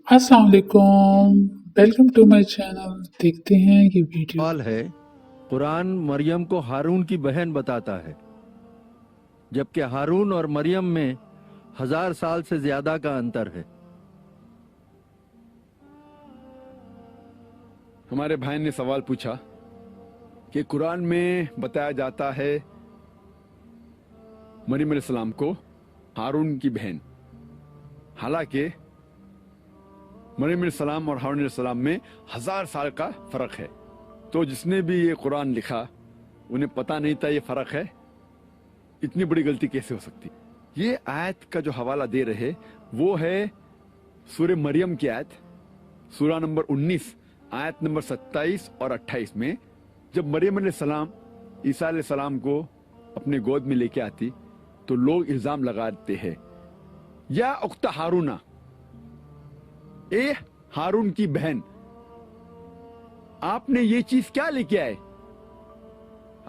अस्सलाम वालेकुम, welcome to my channel. देखते हैं ये वीडियो। सवाल है, कुरान मरियम को हारून की बहन बताता है, जबकि हारून और मरियम में 1000 साल से ज्यादा का अंतर है। हमारे भाई ने सवाल पूछा कि कुरान में बताया जाता है मरियम अलैहिस्सलाम को हारून की बहन, हालांकि मरियम अलैहिस्सलाम और हारून अलैहिस्सलाम में 1000 साल का फर्क है। तो जिसने भी ये कुरान लिखा उन्हें पता नहीं था ये फर्क है। इतनी बड़ी गलती कैसे हो सकती। ये आयत का जो हवाला दे रहे वो है सूरह मरियम की आयत, सूरा नंबर 19 आयत नंबर 27 और 28 में, जब मरियम अलैहिस्सलाम ईसा अलैहिस्सलाम को अपने गोद में लेके आती तो लोग इल्जाम लगाते हैं, या उख्ता हारूना, ए हारून की बहन, आपने ये चीज क्या लेके आए,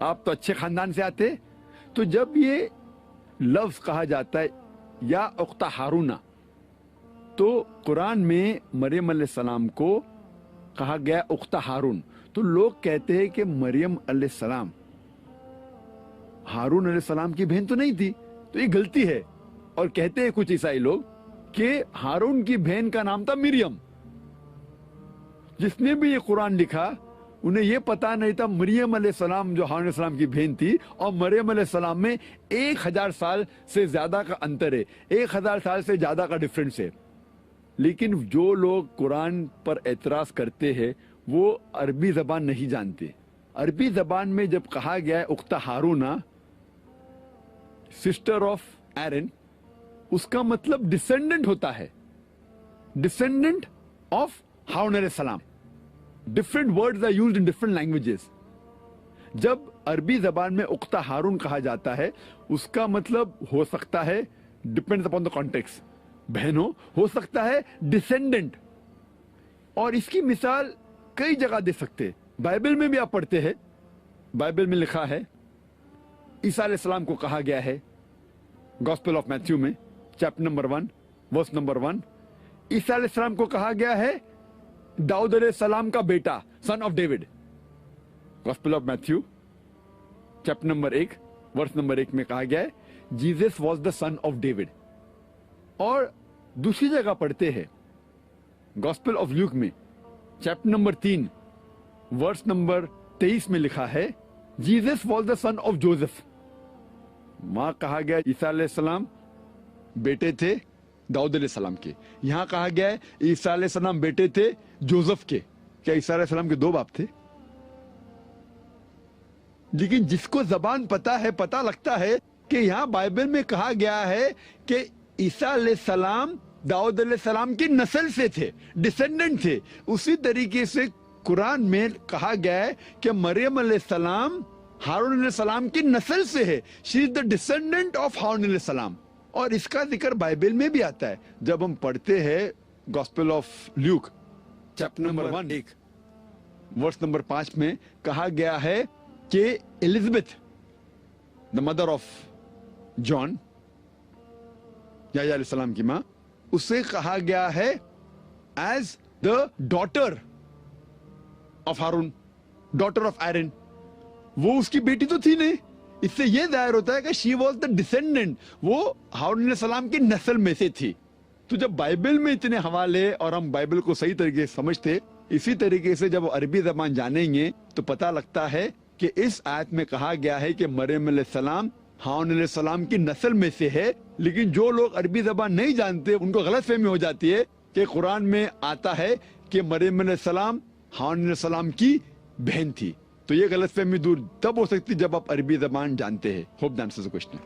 आप तो अच्छे खानदान से आते। तो जब ये लफ्ज कहा जाता है या उख्ता हारूना, तो कुरान में मरियम अलैहिस्सलाम को कहा गया उख्ता हारून, तो लोग कहते हैं कि मरियम अलैहिस्सलाम हारून अलैहिस्सलाम की बहन तो नहीं थी, तो ये गलती है। और कहते हैं कुछ ईसाई लोग कि हारून की बहन का नाम था मरियम। जिसने भी ये कुरान लिखा उन्हें ये पता नहीं था मरियम अलैहिस्सलाम जो हारून अलैहिस्सलाम की बहन थी और मरियम अलैहिस्सलाम में 1000 साल से ज्यादा का अंतर है, 1000 साल से ज्यादा का डिफरेंस है। लेकिन जो लोग कुरान पर एतराज करते हैं वो अरबी जबान नहीं जानते। अरबी जबान में जब कहा गया है उख्ता हारूना, सिस्टर ऑफ एरन, उसका मतलब डिसेंडेंट होता है, डिसेंडेंट ऑफ हारून अलैहिस्सलाम। Different words are used in different languages. जब अरबी जबान में उख्ता हारून कहा जाता है उसका मतलब हो सकता है, डिपेंड्स अपॉन द कॉन्टेक्स्ट, बहन हो सकता है डिसेंडेंट। और इसकी मिसाल कई जगह दे सकते हैं। बाइबल में भी आप पढ़ते हैं, बाइबल में लिखा है ईसा अलैहिस्सलाम को कहा गया है गॉस्पेल ऑफ मैथ्यू में chapter number 1 verse number 1, Isa अलैहिस्सलाम को कहा गया है दाऊद अलैहिस्सलाम का बेटा, son of David. Gospel of Matthew chapter number 1 verse number 1 में कहा गया है Jesus was the son of David. और दूसरी जगह पढ़ते हैं गॉस्पेल ऑफ ल्यूक में चैप्टर नंबर 3 वर्स नंबर 23 में लिखा है Jesus was the son of Joseph. वहां कहा गया ईसा अलैहिस्सलाम बेटे थे दाऊद अलैहिस्सलाम के, यहां कहा गया है ईसा अलैहिस्सलाम बेटे थे जोसेफ के। क्या ईसा अलैहिस्सलाम के दो बाप थे? लेकिन जिसको जबान पता है, पता लगता है कि यहां बाइबल में कहा गया है कि ईसा अलैहिस्सलाम दाऊद अलैहिस्सलाम की नस्ल से थे, डिसेंडेंट थे। उसी तरीके से कुरान में कहा गया है कि मरियम अलैहिस्सलाम हारून अलैहिस्सलाम की नस्ल से है, she is the descendant of Haroon अलैहिस्सलाम। और इसका जिक्र बाइबल में भी आता है। जब हम पढ़ते हैं gospel of Luke chapter number 1 verse number 5 में कहा गया है कि Elizabeth the mother of John, Yahya अलैहिस्सलाम की मां, उसे कहा गया है as the daughter of Haroon, daughter of Aaron. वो उसकी बेटी तो थी नहीं। इससे यह जाहिर होता है कि शी वॉज द डिसेंडेंट, वो हारून अलैहिस्सलाम की नस्ल में से थी। तो जब बाइबल में इतने हवाले और हम बाइबल को सही तरीके से समझते, इसी तरीके से जब अरबी जबान जानेंगे तो पता लगता है कि इस आयत में कहा गया है कि मरियम अलैहिस्सलाम हारून अलैहिस्सलाम की नस्ल में से है। लेकिन जो लोग अरबी जबान नहीं जानते उनको गलतफहमी हो जाती है कि कुरान में आता है कि मरियम अलैहिस्सलाम हारून अलैहिस्सलाम की बहन थी। तो ये गलतफहमी दूर तब हो सकती जब आप अरबी जबान जानते हैं। Hope that answers the question.